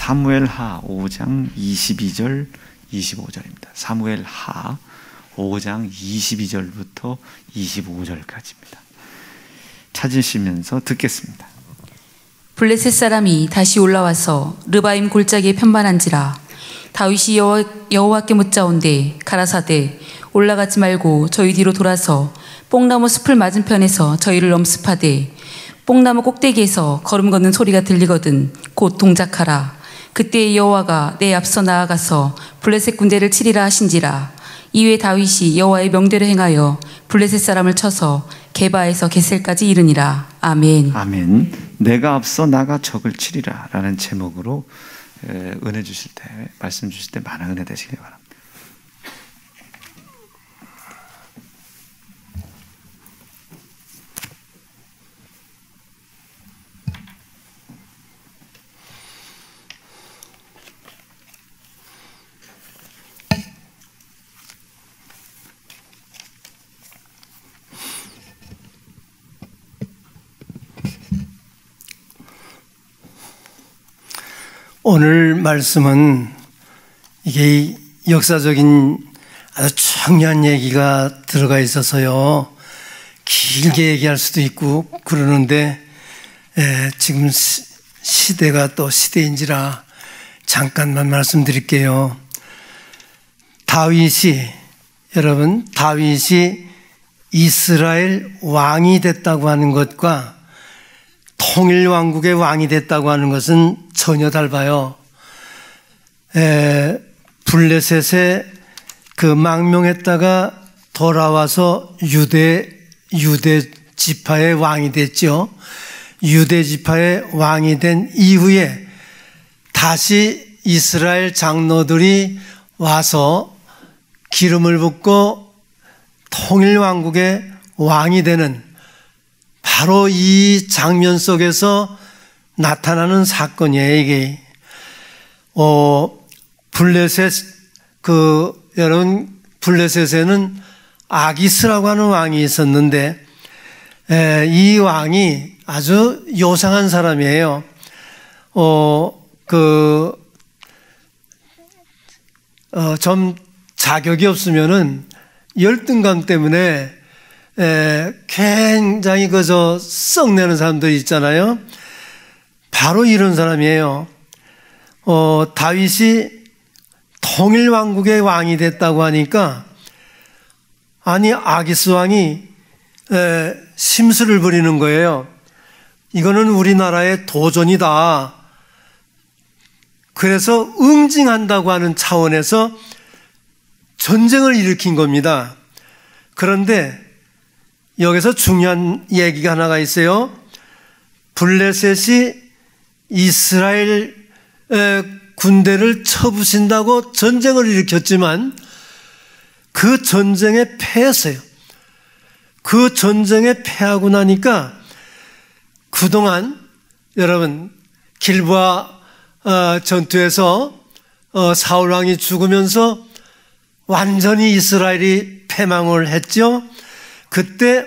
사무엘하 5장 22절 25절입니다. 사무엘하 5장 22절부터 25절까지입니다. 찾으시면서 듣겠습니다. 블레셋 사람이 다시 올라와서 르바임 골짜기에 편반한지라. 다윗이 여호와께 묻자온데 가라사대 올라가지 말고 저희 뒤로 돌아서 뽕나무 숲을 맞은편에서 저희를 엄습하되 뽕나무 꼭대기에서 걸음 걷는 소리가 들리거든 곧 동작하라. 그때 여호와가 내 앞서 나아가서 블레셋 군대를 치리라 하신지라. 이후에 다윗이 여호와의 명대로 행하여 블레셋 사람을 쳐서 게바에서 게셀까지 이르니라. 아멘. 아멘. 내가 앞서 나가 적을 치리라 라는 제목으로 은혜 주실 때, 말씀 주실 때 많은 은혜 되시길 바랍니다. 오늘 말씀은 이게 역사적인 아주 중요한 얘기가 들어가 있어서요, 길게 얘기할 수도 있고 그러는데 지금 시대가 또 시대인지라 잠깐만 말씀드릴게요. 여러분 다윗이 이스라엘 왕이 됐다고 하는 것과 통일왕국의 왕이 됐다고 하는 것은 전혀 달라요. 블레셋에 그 망명했다가 돌아와서 유대 지파의 왕이 됐죠. 유대 지파의 왕이 된 이후에 다시 이스라엘 장로들이 와서 기름을 붓고 통일왕국의 왕이 되는 바로 이 장면 속에서 나타나는 사건이에요, 이게. 여러분, 블레셋에는 아기스라고 하는 왕이 있었는데, 이 왕이 아주 요상한 사람이에요. 좀 자격이 없으면은 열등감 때문에 굉장히 썩내는 사람들이 있잖아요. 바로 이런 사람이에요. 다윗이 통일왕국의 왕이 됐다고 하니까, 아니 아기스 왕이 심술을 부리는 거예요. 이거는 우리나라의 도전이다. 그래서 응징한다고 하는 차원에서 전쟁을 일으킨 겁니다. 그런데 여기서 중요한 얘기가 하나가 있어요. 블레셋이 이스라엘 군대를 쳐부신다고 전쟁을 일으켰지만 그 전쟁에 패했어요. 그 전쟁에 패하고 나니까 그동안 여러분 길보아 전투에서 사울 왕이 죽으면서 완전히 이스라엘이 패망을 했죠. 그때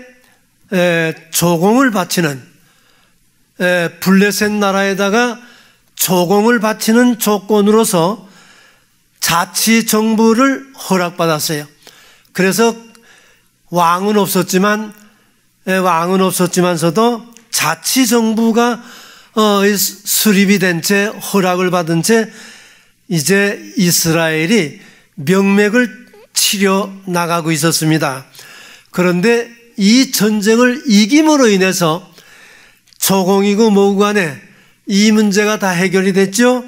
조공을 바치는, 블레셋 나라에다가 조공을 바치는 조건으로서 자치정부를 허락받았어요. 그래서 왕은 없었지만서도 자치정부가 수립이 된 채, 허락을 받은 채 이제 이스라엘이 명맥을 치려 나가고 있었습니다. 그런데 이 전쟁을 이김으로 인해서 조공이고 뭐고 간에 이 문제가 다 해결이 됐죠.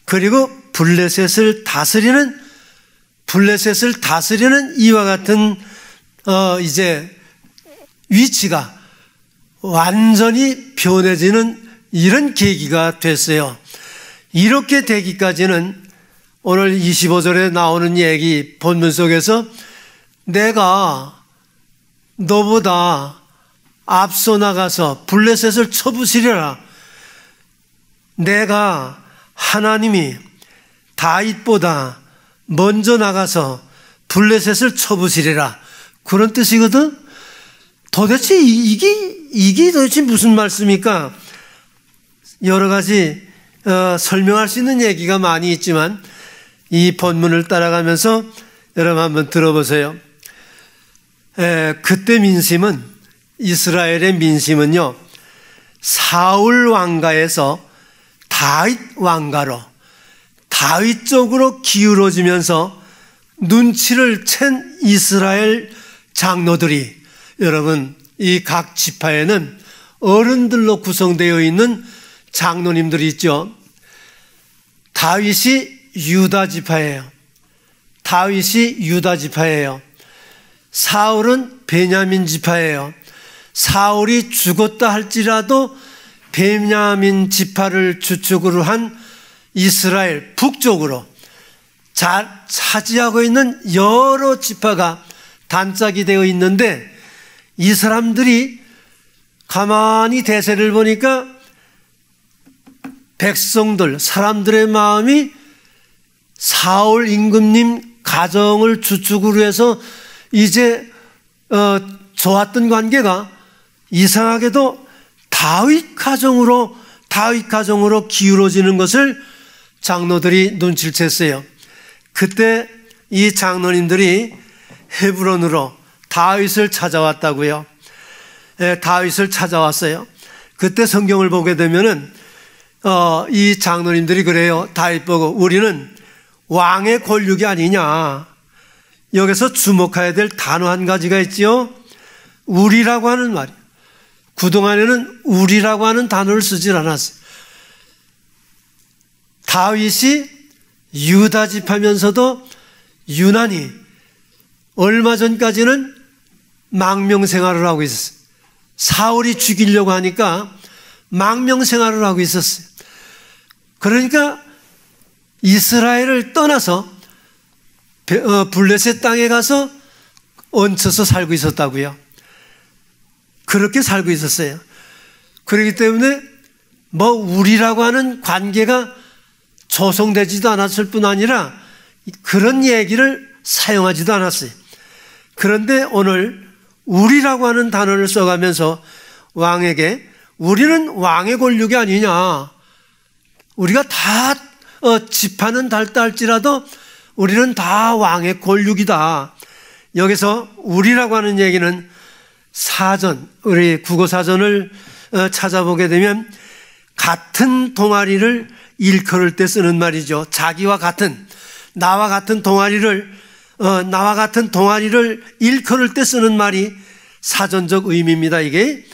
그리고 블레셋을 다스리는 이와 같은 이제 위치가 완전히 변해지는 이런 계기가 됐어요. 이렇게 되기까지는 오늘 25절에 나오는 얘기 본문 속에서 내가 너보다 앞서 나가서 블레셋을 쳐부시려라. 내가 하나님이 다윗보다 먼저 나가서 블레셋을 쳐부시리라. 그런 뜻이거든. 도대체 이게 도대체 무슨 말씀입니까? 여러 가지 설명할 수 있는 얘기가 많이 있지만 이 본문을 따라가면서 여러분 한번 들어보세요. 그때 민심은, 이스라엘의 민심은요, 사울 왕가에서 다윗 왕가로, 다윗 쪽으로 기울어지면서 눈치를 챈 이스라엘 장로들이, 여러분 이 각 지파에는 어른들로 구성되어 있는 장로님들이 있죠. 다윗이 유다 지파예요. 다윗이 유다 지파예요. 사울은 베냐민 지파예요. 사울이 죽었다 할지라도 베냐민 지파를 주축으로 한 이스라엘 북쪽으로 차지하고 있는 여러 지파가 단짝이 되어 있는데, 이 사람들이 가만히 대세를 보니까 백성들, 사람들의 마음이 사울 임금님 가정을 주축으로 해서 이제 좋았던 관계가 이상하게도 다윗 가정으로 기울어지는 것을 장로들이 눈치를 챘어요. 그때 이 장로님들이 헤브론으로 다윗을 찾아왔다고요. 다윗을 찾아왔어요. 그때 성경을 보게 되면은 이 장로님들이 그래요. 다윗 보고 우리는 왕의 권력이 아니냐. 여기서 주목해야 될 단어 한 가지가 있지요. 우리라고 하는 말이에요. 그동안에는 우리라고 하는 단어를 쓰질 않았어요. 다윗이 유다 지파면서도 유난히 얼마 전까지는 망명생활을 하고 있었어요. 사울이 죽이려고 하니까 망명생활을 하고 있었어요. 그러니까 이스라엘을 떠나서 블레셋 땅에 가서 얹혀서 살고 있었다고요. 그렇게 살고 있었어요. 그렇기 때문에 뭐 우리라고 하는 관계가 조성되지도 않았을 뿐 아니라 그런 얘기를 사용하지도 않았어요. 그런데 오늘 우리라고 하는 단어를 써가면서 왕에게 우리는 왕의 권력이 아니냐. 우리가 다 지파는 닳다 할지라도 우리는 다 왕의 권력이다. 여기서 우리라고 하는 얘기는 사전, 우리 국어사전을 찾아보게 되면 같은 동아리를 일컬을 때 쓰는 말이죠. 자기와 같은, 나와 같은 동아리를 일컬을 때 쓰는 말이 사전적 의미입니다, 이게.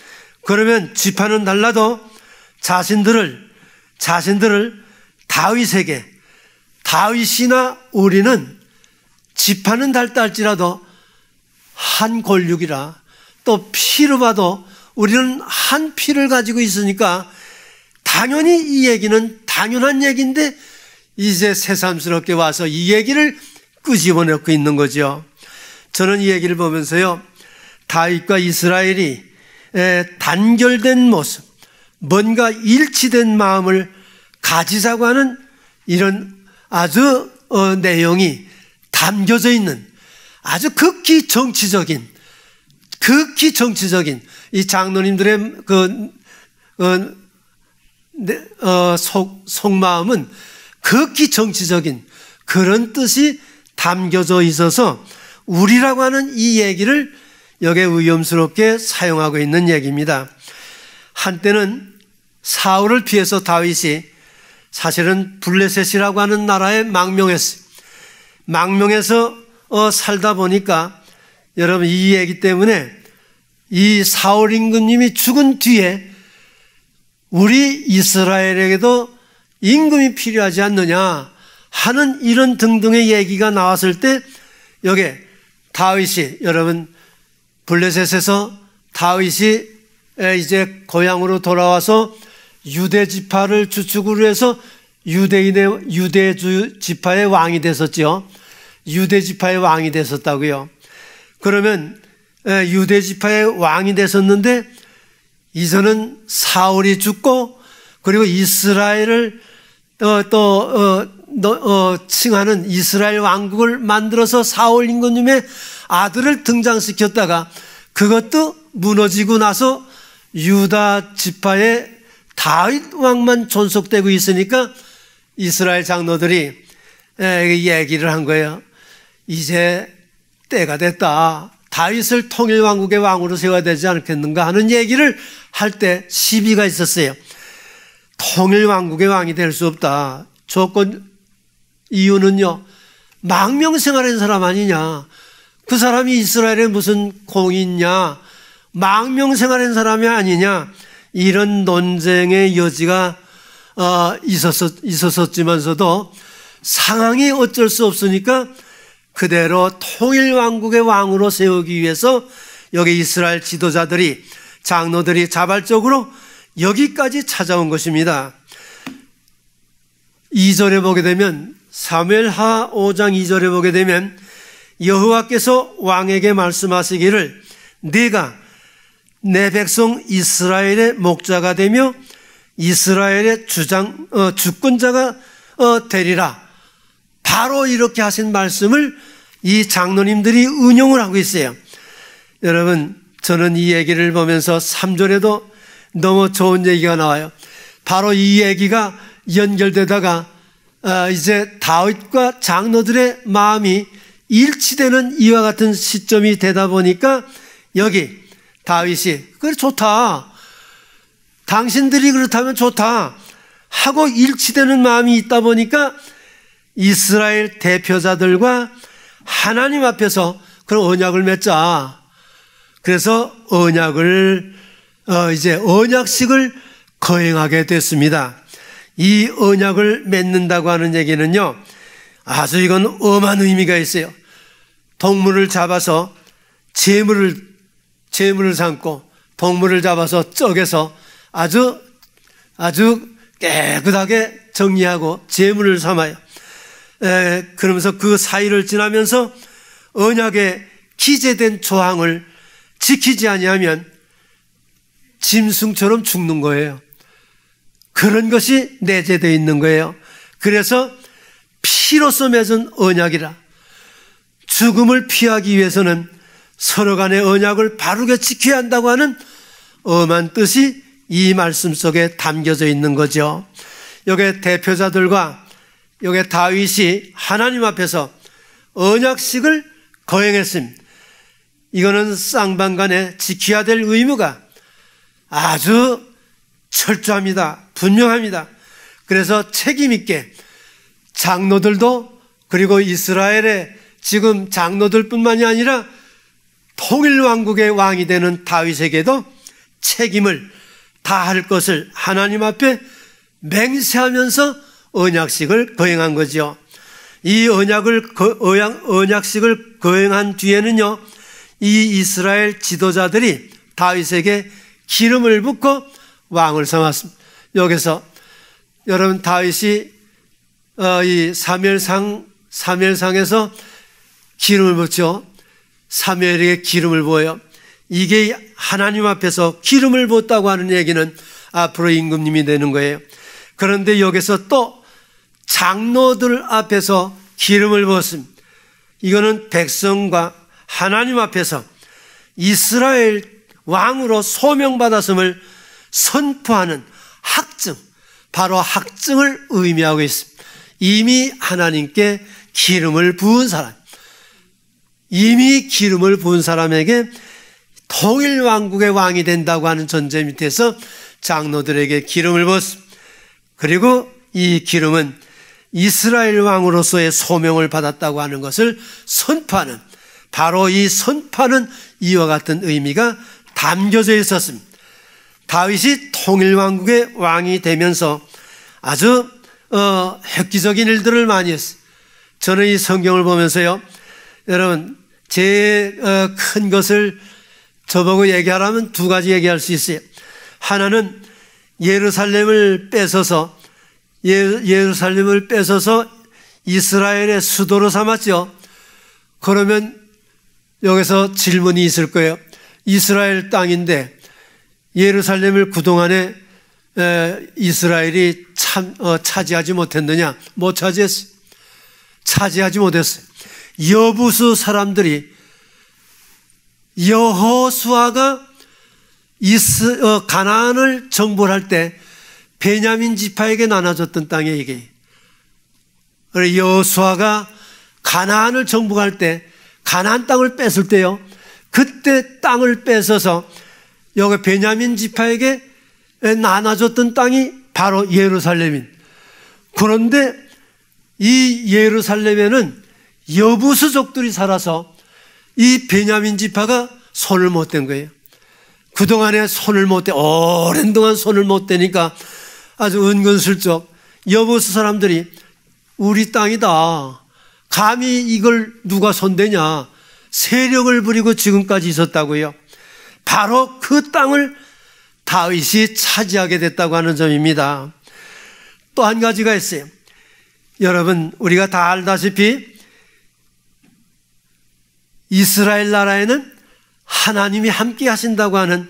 그러면 지파는 달라도 자신들을 다윗에게, 다윗이나 우리는 지파는 닳다 할지라도 한 권력이라, 또 피로 봐도 우리는 한 피를 가지고 있으니까 당연히 이 얘기는 당연한 얘기인데 이제 새삼스럽게 와서 이 얘기를 끄집어내고 있는 거죠. 저는 이 얘기를 보면서요, 다윗과 이스라엘이 단결된 모습, 뭔가 일치된 마음을 가지자고 하는 이런 아주 내용이 담겨져 있는 아주 극히 정치적인 이 장로님들의 속마음은 극히 정치적인 그런 뜻이 담겨져 있어서 우리라고 하는 이 얘기를 여기에 위험스럽게 사용하고 있는 얘기입니다. 한때는 사울을 피해서 다윗이 사실은 블레셋이라고 하는 나라에 망명했어요. 망명해서 살다 보니까 여러분 이 얘기 때문에 이 사울 임금님이 죽은 뒤에 우리 이스라엘에게도 임금이 필요하지 않느냐 하는 이런 등등의 얘기가 나왔을 때 여기에 다윗이, 여러분 블레셋에서 다윗이 이제 고향으로 돌아와서 유대 지파를 주축으로 해서 유대 지파의 왕이 됐었죠. 유대 지파의 왕이 됐었다고요. 그러면 유대 지파의 왕이 됐었는데 이제는 사울이 죽고 그리고 이스라엘을 칭하는 이스라엘 왕국을 만들어서 사울 임금님의 아들을 등장시켰다가 그것도 무너지고 나서 유다 지파의 다윗 왕만 존속되고 있으니까 이스라엘 장로들이 얘기를 한 거예요. 이제 때가 됐다. 다윗을 통일왕국의 왕으로 세워야 되지 않겠는가 하는 얘기를 할 때 시비가 있었어요. 통일왕국의 왕이 될 수 없다. 이유는요, 망명생활한 사람 아니냐. 그 사람이 이스라엘에 무슨 공이 있냐. 망명생활한 사람이 아니냐. 이런 논쟁의 여지가 있었지만서도 상황이 어쩔 수 없으니까 그대로 통일왕국의 왕으로 세우기 위해서 여기 이스라엘 지도자들이, 장로들이 자발적으로 여기까지 찾아온 것입니다. 2절에 보게 되면, 사무엘하 5장 2절에 보게 되면 여호와께서 왕에게 말씀하시기를 네가 내 백성 이스라엘의 목자가 되며 이스라엘의 주권자가 되리라. 바로 이렇게 하신 말씀을 이 장로님들이 은용을 하고 있어요. 여러분, 저는 이 얘기를 보면서 3절에도 너무 좋은 얘기가 나와요. 바로 이 얘기가 연결되다가 이제 다윗과 장로들의 마음이 일치되는 이와 같은 시점이 되다 보니까 여기 다윗이 그래 좋다, 당신들이 그렇다면 좋다 하고 일치되는 마음이 있다 보니까 이스라엘 대표자들과 하나님 앞에서 그런 언약을 맺자. 그래서 이제 언약식을 거행하게 됐습니다. 이 언약을 맺는다고 하는 얘기는요, 아주 이건 엄한 의미가 있어요. 동물을 잡아서 제물을 삼고 동물을 잡아서 쩍여서 아주 깨끗하게 정리하고 제물을 삼아요. 그러면서 그 사이를 지나면서 언약에 기재된 조항을 지키지 아니하면 짐승처럼 죽는 거예요. 그런 것이 내재되어 있는 거예요. 그래서 피로서 맺은 언약이라. 죽음을 피하기 위해서는 서로 간의 언약을 바르게 지켜야 한다고 하는 엄한 뜻이 이 말씀 속에 담겨져 있는 거죠. 여기 대표자들과 여기 다윗이 하나님 앞에서 언약식을 거행했습니다. 이거는 쌍방간에 지켜야 될 의무가 아주 철저합니다. 분명합니다. 그래서 책임 있게 장로들도, 그리고 이스라엘의 지금 장로들뿐만이 아니라 통일왕국의 왕이 되는 다윗에게도 책임을 다할 것을 하나님 앞에 맹세하면서 언약식을 거행한 거죠. 이 언약식을 거행한 뒤에는요, 이 이스라엘 지도자들이 다윗에게 기름을 붓고 왕을 삼았습니다. 여기서 여러분, 다윗이 이 사무엘상에서 기름을 붓죠. 사무엘에게 기름을 부어요. 이게 하나님 앞에서 기름을 붓다고 하는 얘기는 앞으로 임금님이 되는 거예요. 그런데 여기서 또 장로들 앞에서 기름을 부었습니다. 이거는 백성과 하나님 앞에서 이스라엘 왕으로 소명받았음을 선포하는 학증, 바로 학증을 의미하고 있습니다. 이미 하나님께 기름을 부은 사람, 이미 기름을 부은 사람에게 통일왕국의 왕이 된다고 하는 전제 밑에서 장로들에게 기름을 부었습니다. 그리고 이 기름은 이스라엘 왕으로서의 소명을 받았다고 하는 것을 선포하는, 바로 이 선포하는 이와 같은 의미가 담겨져 있었습니다. 다윗이 통일왕국의 왕이 되면서 아주 획기적인 일들을 많이 했어요. 저는 이 성경을 보면서요, 여러분, 제일 큰 것을 저보고 얘기하라면 두 가지 얘기할 수 있어요. 하나는 예루살렘을 뺏어서 이스라엘의 수도로 삼았죠. 그러면 여기서 질문이 있을 거예요. 이스라엘 땅인데 예루살렘을 그동안에 이스라엘이 차지하지 못했느냐? 못 차지했어요. 차지하지 못했어요. 여부수 사람들이, 여호수아가 가나안을 정복할 때 베냐민 지파에게 나눠줬던 땅에 이게 여호수아가 가나안을 정복할 때 가나안 땅을 뺏을 때요, 그때 땅을 뺏어서 여기 베냐민 지파에게 나눠줬던 땅이 바로 예루살렘인. 그런데 이 예루살렘에는 여부수족들이 살아서 이 베냐민 지파가 손을 못 댄 거예요. 그동안에 손을 못 대, 오랜 동안 손을 못 대니까 아주 은근슬쩍 여부수 사람들이 우리 땅이다, 감히 이걸 누가 손대냐, 세력을 부리고 지금까지 있었다고요. 바로 그 땅을 다윗이 차지하게 됐다고 하는 점입니다. 또 한 가지가 있어요. 여러분, 우리가 다 알다시피 이스라엘 나라에는 하나님이 함께 하신다고 하는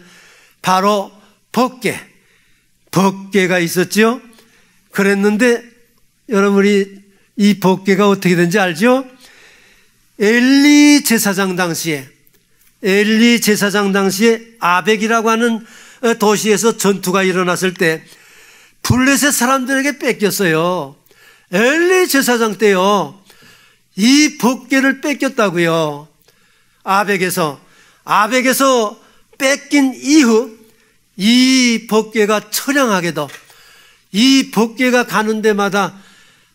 바로 법궤가 있었죠. 그랬는데 여러분, 우리 이 법궤가 어떻게 된지 알죠? 엘리 제사장 당시에 아벡이라고 하는 도시에서 전투가 일어났을 때 블레셋 사람들에게 뺏겼어요. 엘리 제사장 때요, 이 법궤를 뺏겼다고요. 아벡에서 뺏긴 이후 이 법궤가 처량하게도 이 법궤가 가는 데마다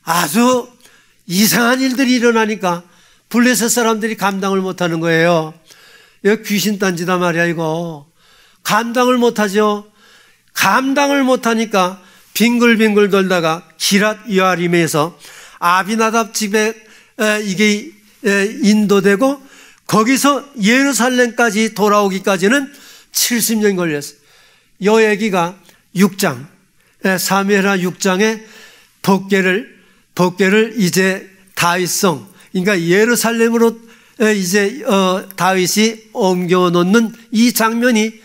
아주 이상한 일들이 일어나니까 블레셋 사람들이 감당을 못하는 거예요. 이거 귀신단지다 말이야. 이거 감당을 못하죠. 감당을 못하니까 빙글빙글 돌다가 기랏 여아림에서 아비나답 집에 이게 인도되고 거기서 예루살렘까지 돌아오기까지는 70년 걸렸어요. 이 얘기가 6장, 사무엘하 6장에 법궤를 이제 다윗성, 그러니까 예루살렘으로 이제 다윗이 옮겨 놓는 이 장면이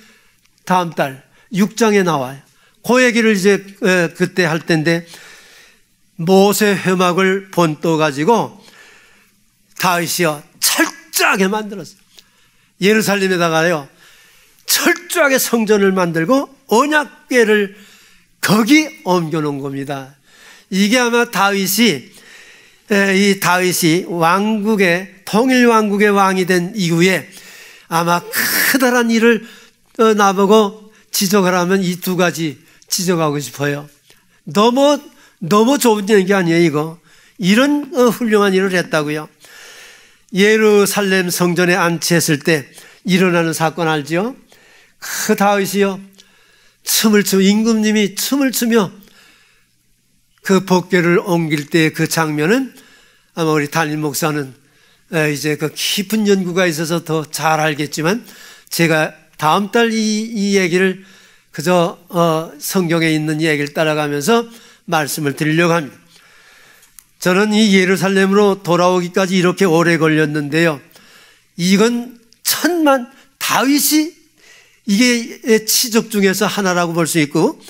다음 달 6장에 나와요. 그 얘기를 이제 그때 할 텐데, 모세 회막을 본떠 가지고 다윗이요 철저하게 만들었어요. 예루살렘에다가요 철저하게 성전을 만들고 언약궤를 거기 옮겨 놓은 겁니다. 이게 아마 다윗이 왕국의 통일 왕국의 왕이 된 이후에 아마 크다란 일을 나보고 지적하라면 이 두 가지 지적하고 싶어요. 너무 좋은 얘기 아니에요, 이거. 이런 훌륭한 일을 했다고요. 예루살렘 성전에 안치했을 때 일어나는 사건 알죠? 그 다윗이요 임금님이 춤을 추며 그 법궤를 옮길 때 그 장면은 아마 우리 담임 목사는 이제 그 깊은 연구가 있어서 더 잘 알겠지만, 제가 다음 달 이 얘기를 그저 성경에 있는 얘기를 따라가면서 말씀을 드리려고 합니다. 저는 이 예루살렘으로 돌아오기까지 이렇게 오래 걸렸는데요, 이건 다윗이 이게 치적 중에서 하나라고 볼 수 있고,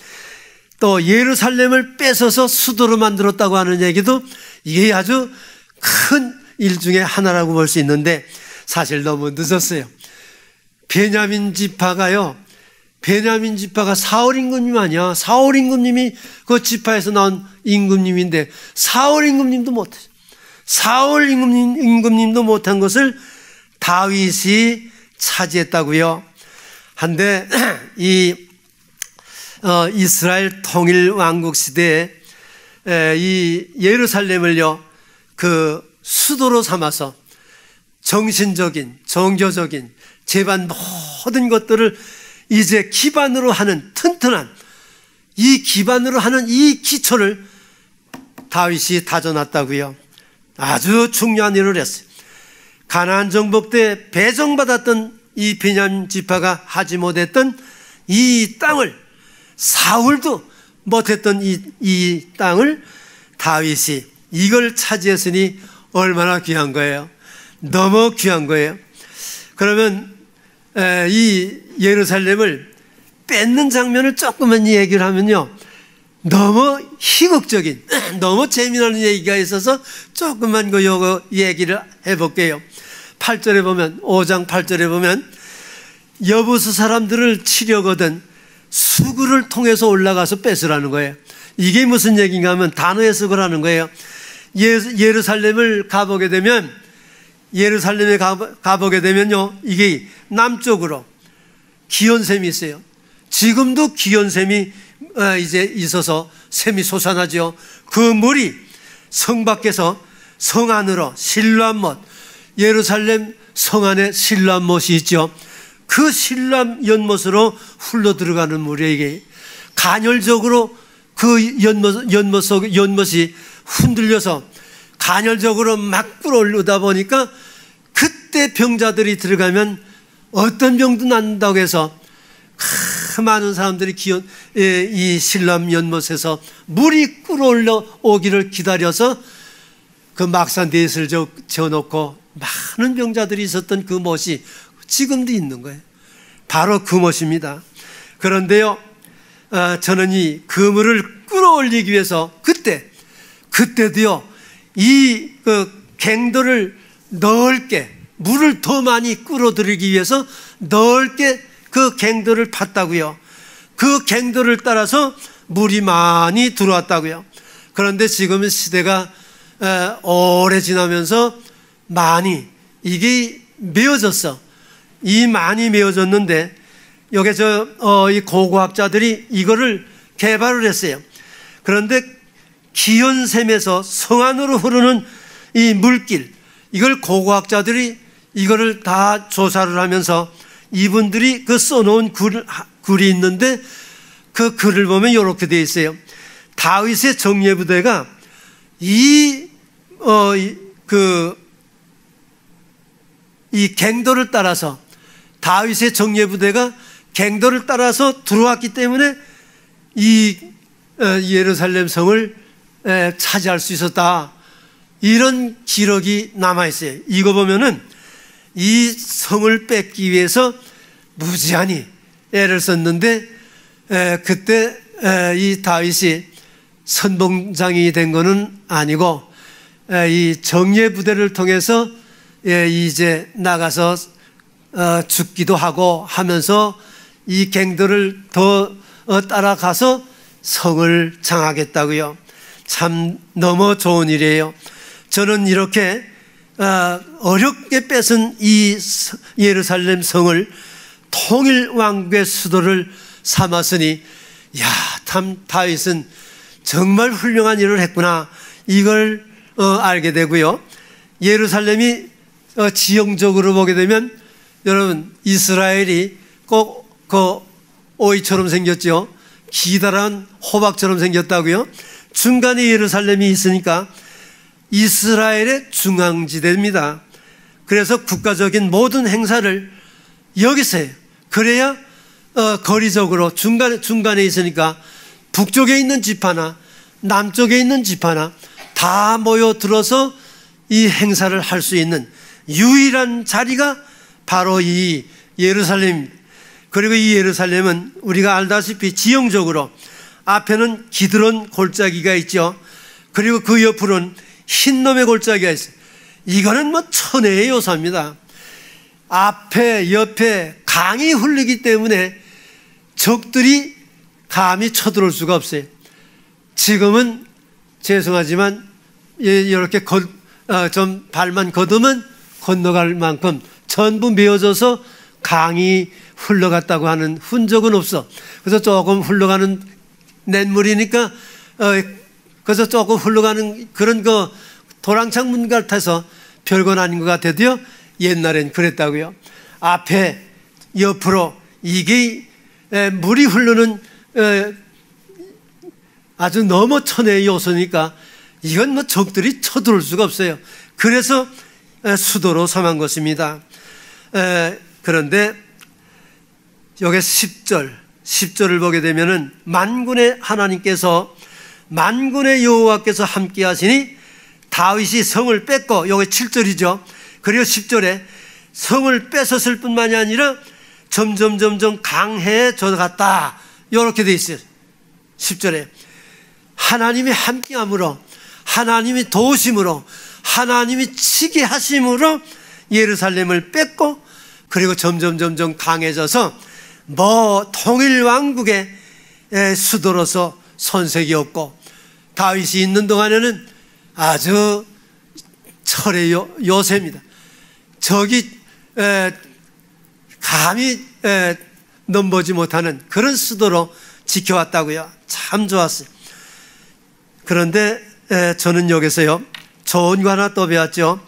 또 예루살렘을 뺏어서 수도로 만들었다고 하는 얘기도 이게 아주 큰 일 중에 하나라고 볼 수 있는데, 사실 너무 늦었어요. 베냐민 지파가 사울 임금님 아니야. 사울 임금님이 그 지파에서 나온 임금님인데 사울 임금님도 못했어요. 사울 임금님도 못한 것을 다윗이 차지했다고요. 한데 이스라엘 통일 왕국 시대에 이 예루살렘을요 그 수도로 삼아서 정신적인, 종교적인, 제반 모든 것들을 이제 기반으로 하는 튼튼한 이 기초를 다윗이 다져놨다고요. 아주 중요한 일을 했어요. 가나안 정복 때 배정받았던 이 베냐민 지파가 하지 못했던 이 땅을, 사울도 못했던 이 땅을 다윗이 이걸 차지했으니 얼마나 귀한 거예요. 너무 귀한 거예요. 그러면 이 예루살렘을 뺏는 장면을 조금만 얘기를 하면요, 너무 희극적인, 너무 재미나는 얘기가 있어서 조금만 요거 얘기를 해볼게요. 8절에 보면, 5장 8절에 보면 여부수 사람들을 치려거든 수구를 통해서 올라가서 뺏으라는 거예요. 이게 무슨 얘기인가 하면 단어 해석을 하는 거예요. 예루살렘을 가보게 되면, 예루살렘에 가보게 되면요, 이게 남쪽으로 기온샘이 있어요. 지금도 기온샘이 이제 있어서 샘이 솟아나죠. 그 물이 성 밖에서 성 안으로 실로암못, 예루살렘 성 안에 실로암못이 있죠. 그 실로암 연못으로 흘러 들어가는 물이 이게 간헐적으로 그 연못이 흔들려서 간헐적으로 막 끌어올리다 보니까 그때 병자들이 들어가면 어떤 병도 난다고 해서 많은 사람들이 이 실로암 연못에서 물이 끌어올려 오기를 기다려서 그 막산대에서 지어놓고 많은 병자들이 있었던 그 못이 지금도 있는 거예요. 바로 그 못입니다. 그런데요, 저는 이 그물을 끌어올리기 위해서 그때도요, 이 갱도를 넓게, 물을 더 많이 끌어들이기 위해서 넓게 그 갱도를 팠다고요. 그 갱도를 따라서 물이 많이 들어왔다고요. 그런데 지금은 시대가 오래 지나면서 많이 이게 메어졌어. 이 많이 메어졌는데 여기 이 고고학자들이 이거를 개발을 했어요. 그런데 기온샘에서 성 안으로 흐르는 이 물길, 이걸 고고학자들이 이거를 다 조사를 하면서 이분들이 그 써놓은 글이 있는데 그 글을 보면 이렇게 되어 있어요. 다윗의 정예부대가 이 갱도를 따라서, 다윗의 정예부대가 갱도를 따라서 들어왔기 때문에 이 예루살렘 성을 차지할 수 있었다, 이런 기록이 남아있어요. 이거 보면은 이 성을 뺏기 위해서 무지한히 애를 썼는데 그때 이 다윗이 선봉장이 된 거는 아니고 이 정예부대를 통해서 이제 나가서 죽기도 하고 하면서 이 갱도를 더 따라가서 성을 장하겠다고요. 참 너무 좋은 일이에요. 저는 이렇게 어렵게 뺏은 이 예루살렘 성을 통일 왕국의 수도를 삼았으니, 야, 참 다윗은 정말 훌륭한 일을 했구나, 이걸 알게 되고요. 예루살렘이 지형적으로 보게 되면 여러분, 이스라엘이 꼭 그 오이처럼 생겼죠. 기다란 호박처럼 생겼다고요. 중간에 예루살렘이 있으니까 이스라엘의 중앙지대입니다. 그래서 국가적인 모든 행사를 여기서 해요. 그래야 거리적으로 중간에 있으니까 북쪽에 있는 집 하나, 남쪽에 있는 집 하나 다 모여들어서 이 행사를 할 수 있는 유일한 자리가 바로 이 예루살렘입니다. 그리고 이 예루살렘은 우리가 알다시피 지형적으로 앞에는 기드론 골짜기가 있죠. 그리고 그 옆으로는 흰놈의 골짜기가 있어요. 이거는 뭐 천혜의 요소입니다. 앞에 옆에 강이 흐르기 때문에 적들이 감히 쳐들어올 수가 없어요. 지금은 죄송하지만 이렇게 좀 발만 걷으면 건너갈 만큼 전부 메어져서 강이 흘러갔다고 하는 흔적은 없어. 그래서 조금 흘러가는 냇물이니까 그래서 조금 흘러가는 그런 도랑창문 같아서 별건 아닌 것 같아도요, 옛날엔 그랬다고요. 앞에 옆으로 이게 물이 흐르는 아주 너무 천혜의 요소니까 이건 뭐 적들이 쳐들어올 수가 없어요. 그래서 수도로 삼은 것입니다. 그런데 여기 10절을 보게 되면은 만군의 하나님께서, 만군의 여호와께서 함께 하시니 다윗이 성을 뺏고, 여기 7절이죠. 그리고 10절에 성을 뺏었을 뿐만이 아니라 점점 강해져 갔다, 이렇게 돼 있어요. 10절에 하나님이 함께함으로, 하나님이 도우심으로, 하나님이 치게 하심으로 예루살렘을 뺏고, 그리고 점점 강해져서 통일 왕국의 수도로서 손색이 없고, 다윗이 있는 동안에는 아주 철의 요새입니다. 적이 감히 넘보지 못하는 그런 수도로 지켜왔다고요. 참 좋았어요. 그런데 저는 여기서요, 좋은 거 하나 또 배웠죠.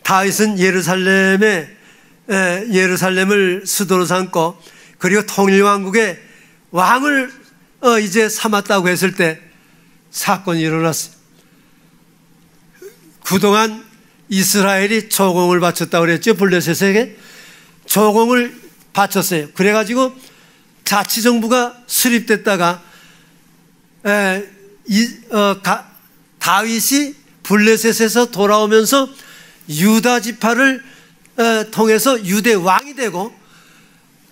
다윗은 예루살렘을 수도로 삼고, 그리고 통일왕국의 왕을 이제 삼았다고 했을 때 사건이 일어났어요. 그동안 이스라엘이 조공을 바쳤다고 그랬죠. 블레셋에게 조공을 바쳤어요. 그래가지고 자치정부가 수립됐다가 다윗이 블레셋에서 돌아오면서 유다 지파를 통해서 유대 왕이 되고,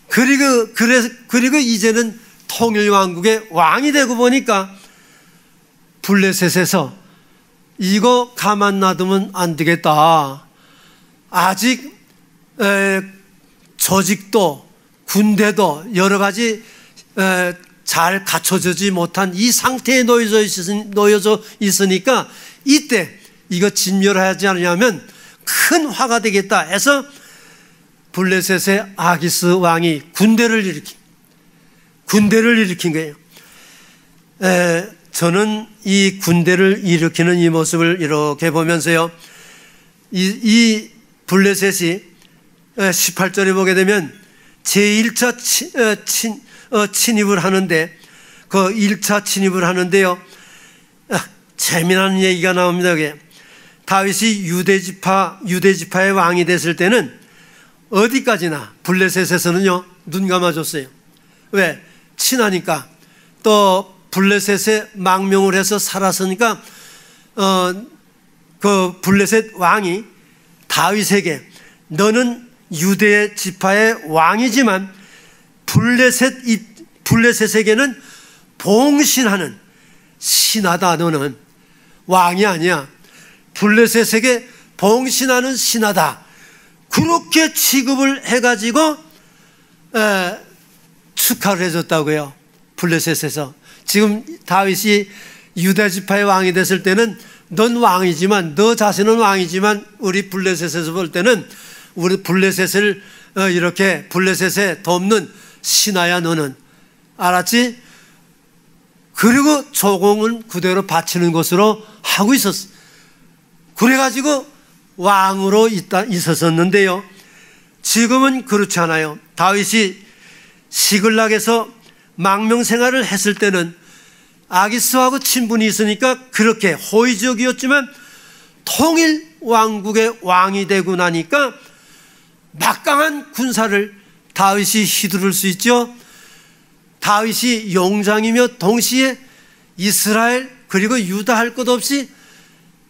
그리고 이제는 통일왕국의 왕이 되고 보니까 블레셋에서 이거 가만 놔두면 안 되겠다. 아직 조직도 군대도 여러 가지 잘 갖춰지지 못한 이 상태에 놓여져 있으니까 이때 이거 진멸하지 않으면 큰 화가 되겠다 해서 블레셋의 아기스 왕이 군대를 일으킨 거예요. 저는 이 군대를 일으키는 이 모습을 이렇게 보면서요, 이 블레셋이 18절에 보게 되면 제1차 침입을 하는데, 그 1차 침입을 하는데요, 재미난 얘기가 나옵니다. 다윗이 유대지파의 왕이 됐을 때는 어디까지나 블레셋에서는요 눈 감아줬어요. 왜? 친하니까. 또 블레셋에 망명을 해서 살았으니까 그 블레셋 왕이 다윗에게 너는 유대 지파의 왕이지만 블레셋에게는 봉신하는 신하다. 너는 왕이 아니야. 블레셋에게 봉신하는 신하다. 그렇게 취급을 해가지고 축하를 해줬다고요. 블레셋에서. 지금 다윗이 유다 지파의 왕이 됐을 때는 넌 왕이지만, 너 자신은 왕이지만 우리 블레셋에서 볼 때는 우리 블레셋을 이렇게 블레셋에 돕는 신하야 너는. 알았지? 그리고 조공은 그대로 바치는 것으로 하고 있었어. 그래가지고 왕으로 있었었는데요, 지금은 그렇지 않아요. 다윗이 시글락에서 망명 생활을 했을 때는 아기스하고 친분이 있으니까 그렇게 호의적이었지만 통일 왕국의 왕이 되고 나니까 막강한 군사를 다윗이 휘두를 수 있죠. 다윗이 용장이며 동시에 이스라엘 그리고 유다 할 것 없이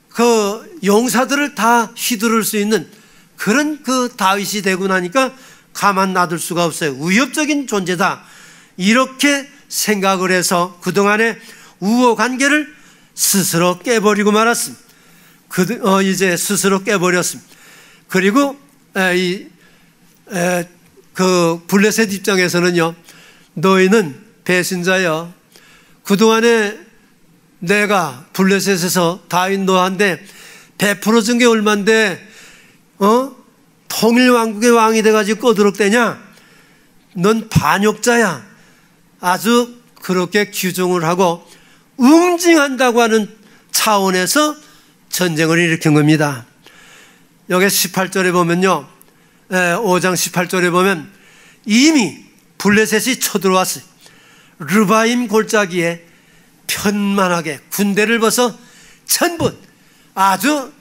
그 용사들을 다 휘두를 수 있는 그런 그 다윗이 되고 나니까 가만 놔둘 수가 없어요. 위협적인 존재다. 이렇게 생각을 해서 그동안의 우호 관계를 스스로 깨버리고 말았습니다. 이제 스스로 깨버렸습니다. 그리고 그 블레셋 입장에서는요, 너희는 배신자여. 그동안에 내가 블레셋에서 다윗 너한테 베풀어준 게 얼만데 통일왕국의 왕이 돼가지고 꼬드럭대냐? 넌 반역자야. 아주 그렇게 규정을 하고 응징한다고 하는 차원에서 전쟁을 일으킨 겁니다. 여기 18절에 보면요, 5장 18절에 보면 이미 블레셋이 쳐들어왔어요. 르바임 골짜기에 편만하게 군대를 벗어 천분, 아주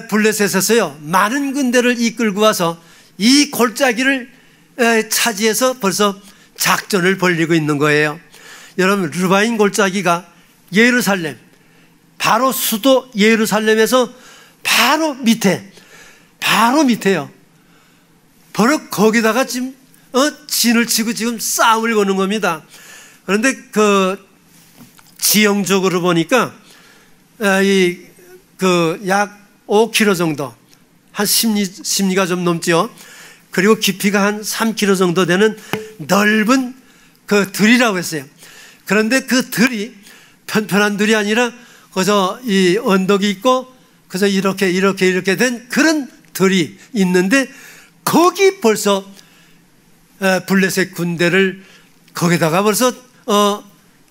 블레셋에서요 많은 군대를 이끌고 와서 이 골짜기를 차지해서 벌써 작전을 벌이고 있는 거예요. 여러분, 르바임 골짜기가 예루살렘, 바로 수도 예루살렘에서 바로 밑에요. 바로 거기다가 지금 진을 치고 지금 싸움을 거는 겁니다. 그런데 그 지형적으로 보니까 약 5km 정도, 한 10리가 좀 넘죠. 그리고 깊이가 한 3km 정도 되는 넓은 그 들이라고 했어요. 그런데 그 들이 편편한 들이 아니라 그저 이 언덕이 있고 그래서 이렇게 된 그런 들이 있는데 거기 벌써 블레셋 군대를 거기다가 벌써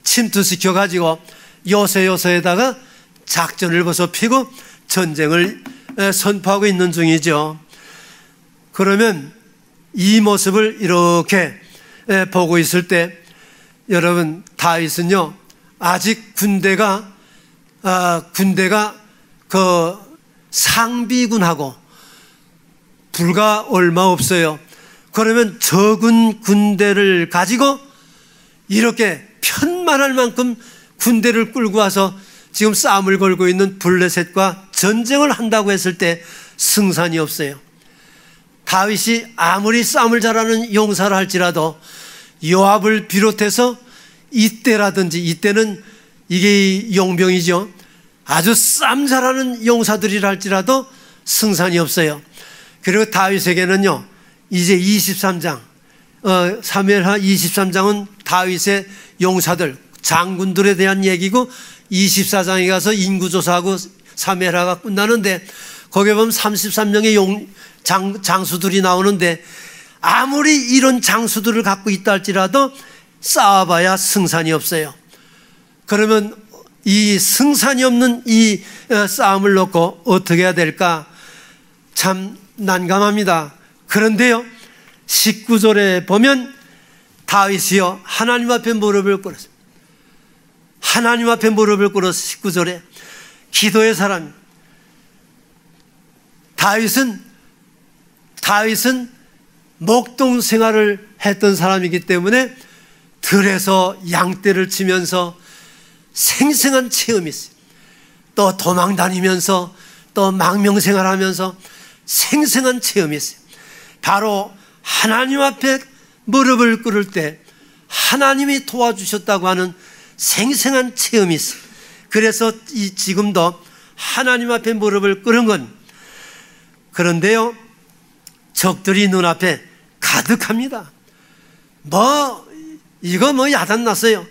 침투시켜 가지고 요새에다가 작전을 벌써 피고 전쟁을 선포하고 있는 중이죠. 그러면 이 모습을 이렇게 보고 있을 때 여러분, 다윗은요 아직 군대가 그 상비군하고 불과 얼마 없어요. 그러면 적은 군대를 가지고 이렇게 편만할 만큼 군대를 끌고 와서 지금 싸움을 걸고 있는 블레셋과 전쟁을 한다고 했을 때 승산이 없어요. 다윗이 아무리 싸움을 잘하는 용사를 할지라도 요압을 비롯해서 이때는 이게 용병이죠. 아주 싸움 잘하는 용사들이라 할지라도 승산이 없어요. 그리고 다윗에게는요 이제 23장 사무엘하 23장은 다윗의 용사들 장군들에 대한 얘기고 24장에 가서 인구조사하고 사무엘하가 끝나는데 거기에 보면 33명의 장수들이 나오는데 아무리 이런 장수들을 갖고 있다 할지라도 싸워봐야 승산이 없어요. 그러면 이 승산이 없는 이 싸움을 놓고 어떻게 해야 될까 참 난감합니다. 그런데요 19절에 보면 다윗이요 하나님 앞에 무릎을 꿇었어요. 하나님 앞에 무릎을 꿇어서 19절에 기도의 사람. 다윗은 목동 생활을 했던 사람이기 때문에 들에서 양떼를 치면서 생생한 체험이 있어요. 또 도망 다니면서 또 망명생활하면서 생생한 체험이 있어요. 바로 하나님 앞에 무릎을 꿇을 때 하나님이 도와주셨다고 하는 생생한 체험이 있어요. 그래서 지금도 하나님 앞에 무릎을 꿇은 건 그런데요 적들이 눈앞에 가득합니다. 이거 야단났어요.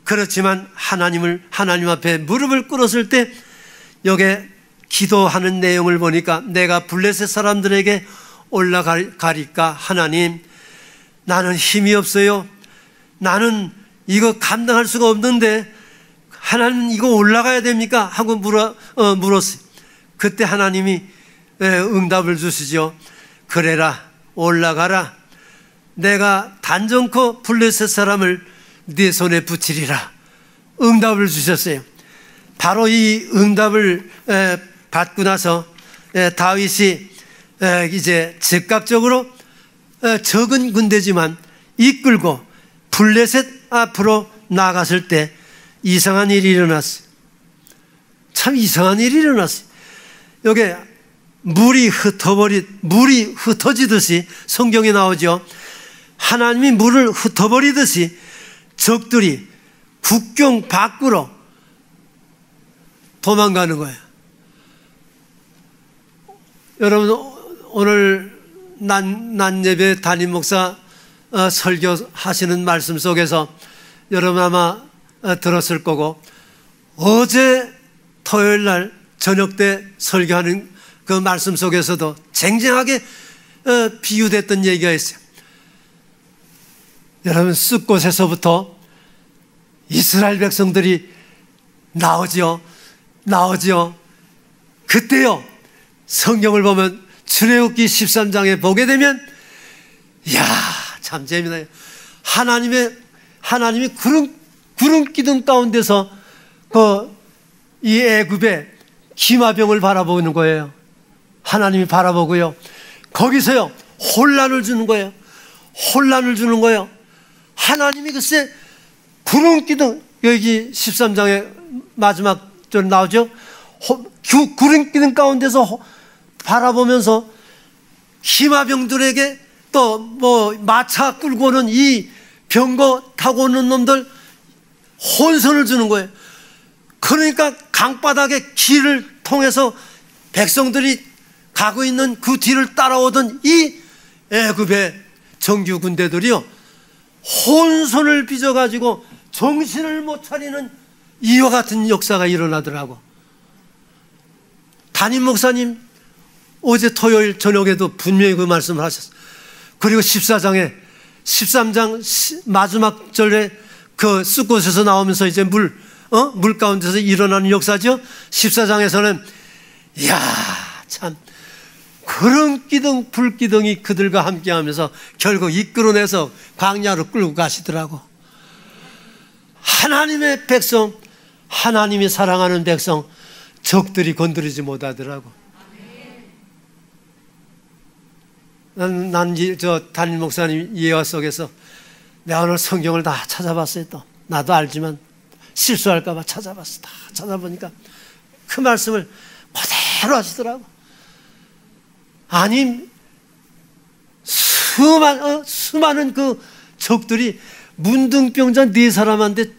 그렇지만 하나님 앞에 무릎을 꿇었을 때 여기 기도하는 내용을 보니까 내가 블레셋 사람들에게 올라가리까 하나님 나는 힘이 없어요. 나는 이거 감당할 수가 없는데 하나님 이거 올라가야 됩니까? 하고 물었어요. 그때 하나님이 응답을 주시죠. 그래라 올라가라. 내가 단정코 블레셋 사람을 네 손에 붙이리라. 응답을 주셨어요. 바로 이 응답을 받고 나서 다윗이 이제 즉각적으로 적은 군대지만 이끌고 블레셋 앞으로 나갔을 때 이상한 일이 일어났어요. 참 이상한 일이 일어났어요. 여기 물이 흩어지듯이 성경에 나오죠. 하나님이 물을 흩어버리듯이 적들이 국경 밖으로 도망가는 거예요. 여러분 오늘 난예배 담임 목사 설교하시는 말씀 속에서 여러분 아마 들었을 거고 어제 토요일 날 저녁 때 설교하는 그 말씀 속에서도 쟁쟁하게 비유됐던 얘기가 있어요. 여러분 숫곳에서부터 이스라엘 백성들이 나오지요. 그때요 성경을 보면 출애굽기 13장에 보게 되면 이야 참 재미나요. 하나님이 구름 기둥 가운데서 이 애굽의 기마병을 바라보는 거예요. 하나님이 바라보고요. 거기서요 혼란을 주는 거예요. 하나님이 글쎄 구름 기둥 여기 13장에 마지막 절 나오죠. 구름 기둥 가운데서 바라보면서 기마병들에게 또 마차 끌고 오는 이 병거 타고 오는 놈들 혼선을 주는 거예요. 그러니까 강바닥의 길을 통해서 백성들이 가고 있는 그 뒤를 따라오던 이 애굽의 정규 군대들이요 혼선을 빚어가지고 정신을 못 차리는 이와 같은 역사가 일어나더라고. 담임 목사님 어제 토요일 저녁에도 분명히 그 말씀을 하셨어요. 그리고 14장 마지막 절에 그 숫곳에서 나오면서 이제 물 가운데서 일어나는 역사죠. 14장에서는 이야 참 그런 불기둥이 그들과 함께하면서 결국 이끌어내서 광야로 끌고 가시더라고. 하나님의 백성, 하나님이 사랑하는 백성, 적들이 건드리지 못하더라고. 저 담임 목사님 예화 속에서 내가 오늘 성경을 다 찾아봤어요. 또 나도 알지만 실수할까봐 찾아봤어. 다 찾아보니까 그 말씀을 그대로 하시더라고. 아니 수많은 그 적들이 문둥병자 4사람한테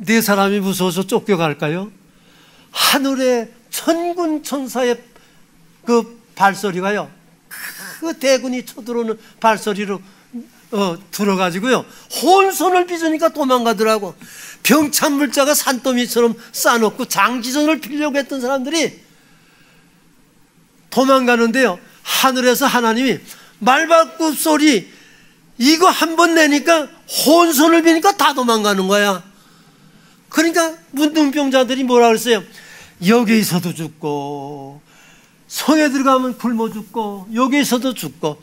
4사람이 무서워서 쫓겨갈까요? 하늘의 천군 천사의 그 발소리가요, 그 대군이 쳐들어오는 발소리로 들어가지고요 혼선을 빚으니까 도망가더라고. 병참물자가 산더미처럼 싸놓고 장기전을 피려고 했던 사람들이 도망가는데요, 하늘에서 하나님이 말발굽 소리 이거 한 번 내니까 혼선을 비니까 다 도망가는 거야. 그러니까 문둥병자들이 뭐라 그랬어요? 여기서도 죽고 성에 들어가면 굶어 죽고 여기서도 죽고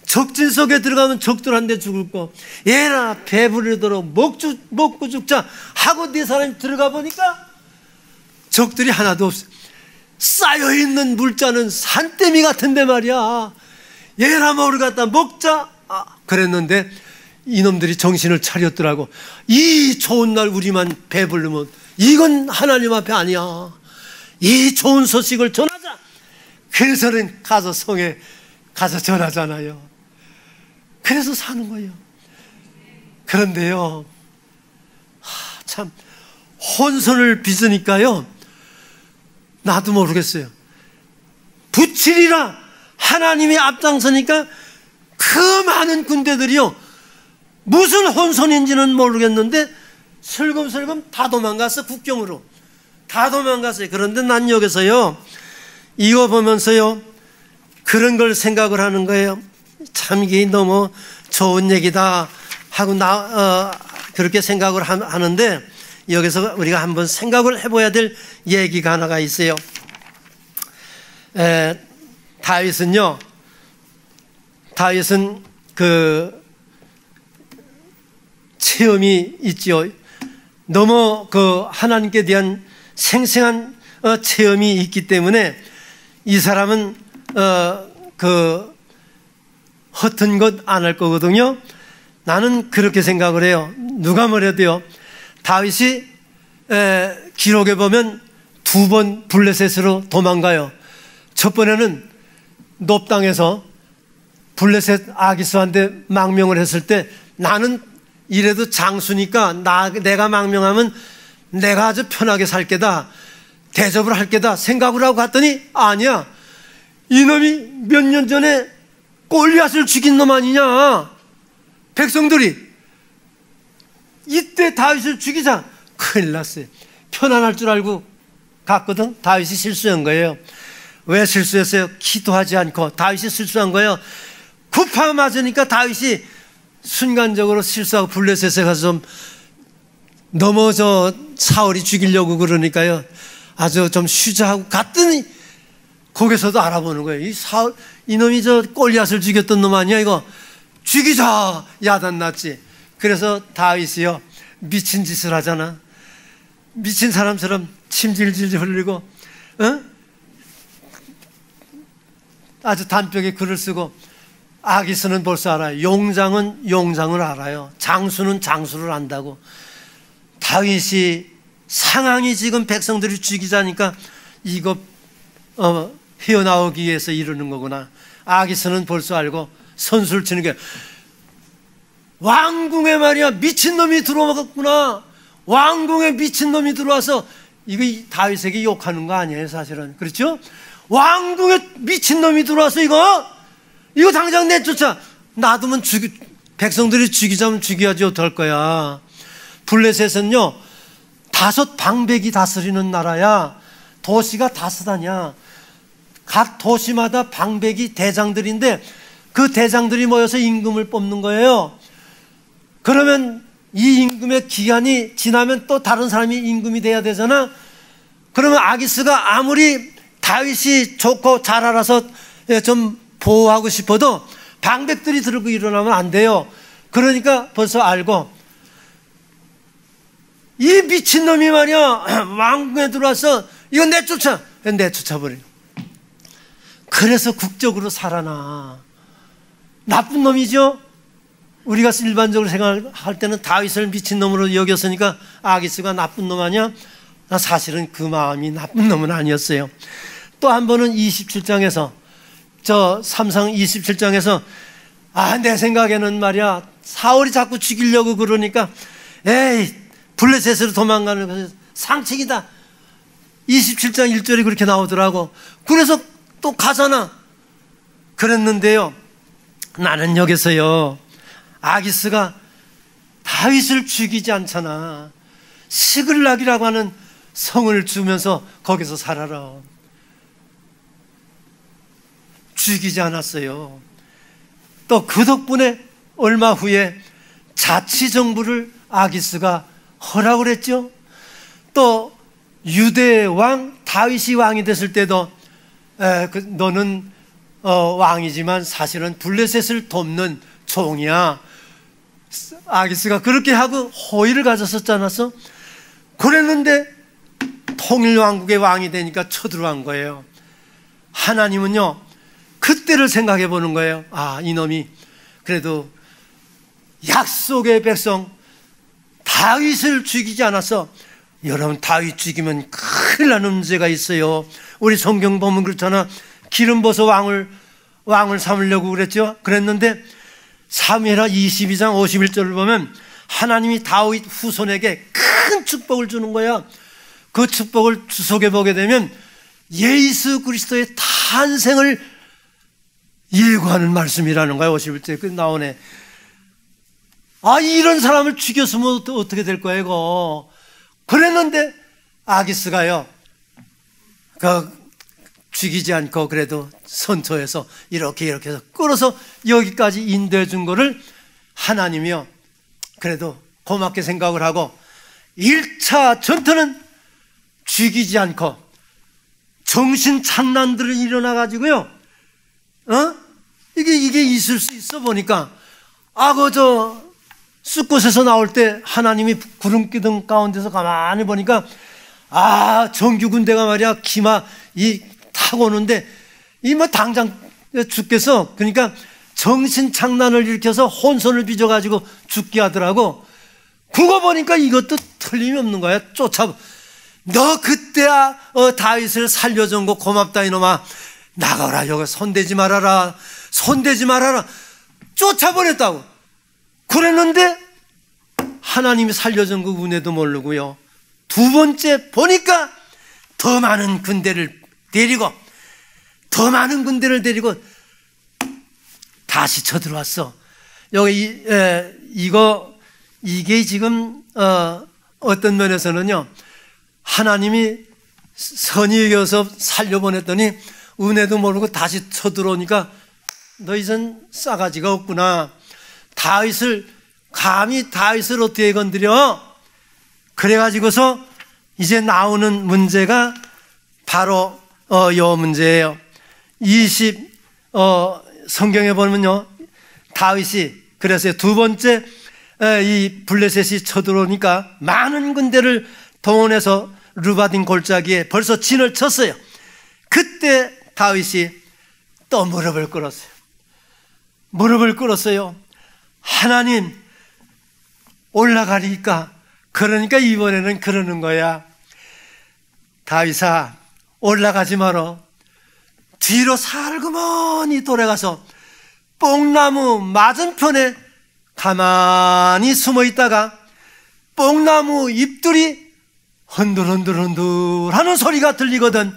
적진 속에 들어가면 적들한테 죽을 거 얘나 배부르도록 먹고 죽자 하고 4사람이 들어가 보니까 적들이 하나도 없어. 쌓여있는 물자는 산더미 같은데 말이야. 얘나 뭐를 갖다 먹자 그랬는데 이놈들이 정신을 차렸더라고. 이 좋은 날 우리만 배부르면 이건 하나님 앞에 아니야. 이 좋은 소식을 전하자. 그래서는 가서 성에 가서 전하잖아요. 그래서 사는 거예요. 그런데요 참 혼선을 빚으니까요 나도 모르겠어요. 붙이리라 하나님이 앞장서니까 그 많은 군대들이요 무슨 혼선인지는 모르겠는데 슬금슬금 다 도망갔어. 국경으로 다 도망갔어요. 그런데 난 여기서요 이거 보면서요 그런 걸 생각을 하는 거예요. 참 이게 너무 좋은 얘기다 하고 그렇게 생각을 하는데 여기서 우리가 한번 생각을 해봐야 될 얘기가 하나가 있어요. 다윗은 그 체험이 있지요. 너무 그 하나님께 대한 생생한 체험이 있기 때문에 이 사람은 그 허튼 것 안 할 거거든요. 나는 그렇게 생각을 해요. 누가 뭐래도요 다윗이 기록에 보면 2번 블레셋으로 도망가요. 첫 번에는 높당에서 블레셋 아기스한테 망명을 했을 때 나는 이래도 장수니까 내가 망명하면 내가 아주 편하게 살 게다, 대접을 할 게다 생각을 하고 갔더니 아니야. 이놈이 몇 년 전에 골리앗을 죽인 놈 아니냐. 백성들이 이때 다윗을 죽이자 큰일 났어요. 편안할 줄 알고 갔거든. 다윗이 실수한 거예요. 왜 실수했어요? 기도하지 않고 다윗이 실수한 거예요. 구파 맞으니까 다윗이 순간적으로 실수하고 블레셋에 가서 좀 넘어져 사울이 죽이려고 그러니까요 아주 좀 쉬자 하고 갔더니 거기서도 알아보는 거예요. 이놈이 저 골리앗을 죽였던 놈 아니야. 이거 죽이자 야단났지. 그래서 다윗이요 미친 짓을 하잖아. 미친 사람처럼 침 질질 흘리고 아주 단벽에 글을 쓰고 아기스는 벌써 알아요. 용장은 용장을 알아요. 장수는 장수를 안다고. 다윗이 상황이 지금 백성들이 죽이자니까 이거 헤어나오기 위해서 이러는 거구나. 아기스는 벌써 알고 선수를 치는 게 왕궁에 말이야 미친놈이 들어왔구나. 왕궁에 미친놈이 들어와서 이거 다윗에게 욕하는 거 아니에요 사실은. 그렇죠? 왕궁에 미친놈이 들어와서 이거 이거 당장 내쫓아. 놔두면 백성들이 죽이자면 죽여야지 어떡할 거야. 블레셋은요 5 방백이 다스리는 나라야. 도시가 5아니야. 각 도시마다 방백이 대장들인데 그 대장들이 모여서 임금을 뽑는 거예요. 그러면 이 임금의 기간이 지나면 또 다른 사람이 임금이 돼야 되잖아. 그러면 아기스가 아무리 다윗이 좋고 잘 알아서 좀 보호하고 싶어도 방백들이 들고 일어나면 안 돼요. 그러니까 벌써 알고 이 미친놈이 말이야 왕궁에 들어와서 이거 내쫓아버려. 그래서 국적으로 살아나. 나쁜 놈이죠. 우리가 일반적으로 생각할 때는 다윗을 미친놈으로 여겼으니까 아기스가 나쁜 놈 아니야? 사실은 그 마음이 나쁜 놈은 아니었어요. 또 한 번은 27장에서 삼상 27장에서 내 생각에는 말이야 사울이 자꾸 죽이려고 그러니까 에이 블레셋으로 도망가는 것은 상책이다. 27장 1절이 그렇게 나오더라고. 그래서 또 가잖아. 그랬는데요 나는 여기서요 아기스가 다윗을 죽이지 않잖아. 시글락이라고 하는 성을 주면서 거기서 살아라. 죽이지 않았어요. 또 그 덕분에 얼마 후에 자치정부를 아기스가 허락을 했죠. 또 유대 왕 다윗이 왕이 됐을 때도 너는 왕이지만 사실은 블레셋을 돕는 종이야. 아기스가 그렇게 하고 호의를 가졌었지 않았어? 그랬는데 통일왕국의 왕이 되니까 쳐들어간 거예요. 하나님은요 그때를 생각해 보는 거예요. 이놈이 그래도 약속의 백성 다윗을 죽이지 않았어. 여러분 다윗 죽이면 큰일 나는 문제가 있어요. 우리 성경 보면 그렇잖아. 기름 부어서 왕을 삼으려고 그랬는데 사무엘하 22장 51절을 보면 하나님이 다윗 후손에게 큰 축복을 주는 거야. 그 축복을 주석해 보게 되면 예수 그리스도의 탄생을 예고하는 말씀이라는 거야. 51절에 나오네. 이런 사람을 죽였으면 어떻게 될 거야 이거. 그랬는데 아기스가요 죽이지 않고 그래도 선처해서 이렇게 해서 끌어서 여기까지 인도해 준 거를 하나님이요 그래도 고맙게 생각을 하고 1차 전투는 죽이지 않고 정신착란들이 일어나 가지고요 이게 있을 수 있어. 보니까 숲곳에서 나올 때 하나님이 구름기둥 가운데서 가만히 보니까 정규 군대가 말이야 기마 타고 오는데 당장 죽겠어. 그러니까 정신착란을 일으켜서 혼선을 빚어가지고 죽게 하더라고. 그거 보니까 이것도 틀림이 없는 거야. 너 그때 다윗을 살려준 거 고맙다 이놈아. 나가라. 여기 손대지 말아라. 쫓아버렸다고. 그랬는데 하나님이 살려준 그 은혜도 모르고요. 두 번째 보니까 더 많은 군대를 데리고 다시 쳐들어왔어. 여기 이게 지금 어떤 면에서는요 하나님이 선이 여겨서 살려보냈더니 은혜도 모르고 다시 쳐들어오니까 너 이젠 싸가지가 없구나. 감히 다윗을 어떻게 건드려? 그래가지고서 이제 나오는 문제가 바로 요 문제예요. 성경에 보면요 다윗이 그래서 두 번째 이 블레셋이 쳐들어오니까 많은 군대를 동원해서 르바딘 골짜기에 벌써 진을 쳤어요. 그때 다윗이 또 무릎을 꿇었어요. 하나님 올라가니까. 그러니까 이번에는 그러는 거야. 다윗아 올라가지 마라. 뒤로 살그머니 돌아가서 뽕나무 맞은편에 가만히 숨어 있다가 뽕나무 잎들이 흔들흔들 하는 소리가 들리거든.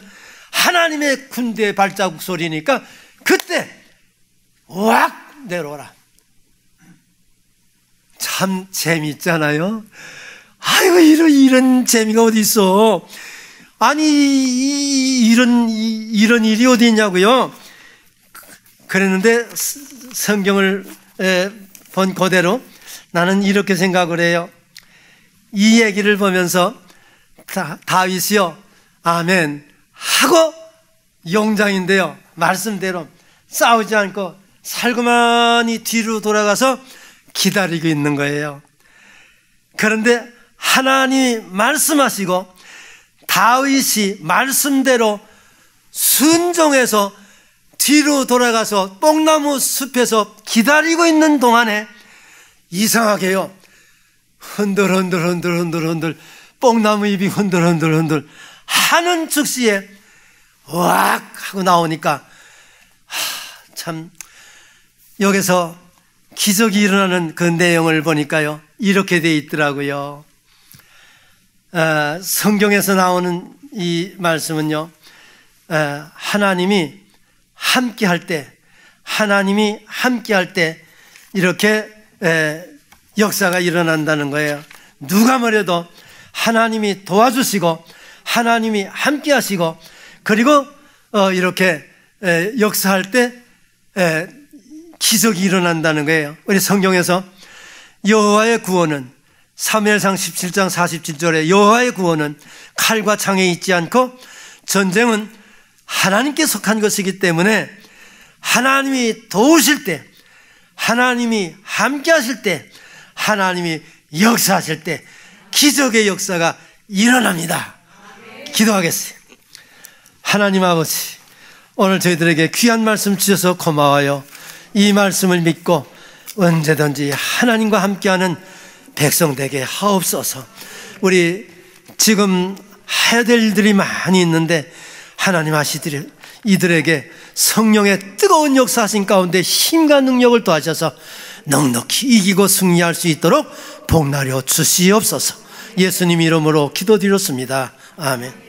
하나님의 군대 발자국 소리니까 그때 확 내려오라. 참 재밌잖아요. 아이고, 이런 재미가 어디 있어. 아니, 이런 일이 어디 있냐고요. 그랬는데 성경을 본 그대로 나는 이렇게 생각을 해요. 이 얘기를 보면서 다윗이요, 아멘 하고 용장인데요, 말씀대로 싸우지 않고 살그만히 뒤로 돌아가서 기다리고 있는 거예요. 그런데 하나님이 말씀하시고 다윗이 말씀대로 순종해서 뒤로 돌아가서 뽕나무 숲에서 기다리고 있는 동안에 이상하게요, 흔들 뽕나무 잎이 흔들 하는 즉시에 왁 하고 나오니까 참 여기서 기적이 일어나는 그 내용을 보니까요, 이렇게 돼 있더라고요. 성경에서 나오는 이 말씀은요, 하나님이 함께 할 때 이렇게 역사가 일어난다는 거예요. 누가 뭐래도 하나님이 도와주시고 하나님이 함께 하시고 그리고 이렇게 역사할 때 기적이 일어난다는 거예요. 우리 성경에서 여호와의 구원은, 사무엘상 17장 47절에 여호와의 구원은 칼과 창에 있지 않고 전쟁은 하나님께 속한 것이기 때문에 하나님이 도우실 때, 하나님이 함께 하실 때, 하나님이 역사하실 때 기적의 역사가 일어납니다. 기도하겠어요. 하나님 아버지, 오늘 저희들에게 귀한 말씀 주셔서 고마워요. 이 말씀을 믿고 언제든지 하나님과 함께하는 백성 되게 하옵소서. 우리 지금 해야 될 일들이 많이 있는데 하나님 아시듯이 이들에게 성령의 뜨거운 역사하신 가운데 힘과 능력을 더하셔서 넉넉히 이기고 승리할 수 있도록 복나려 주시옵소서. 예수님 이름으로 기도드렸습니다. 아멘.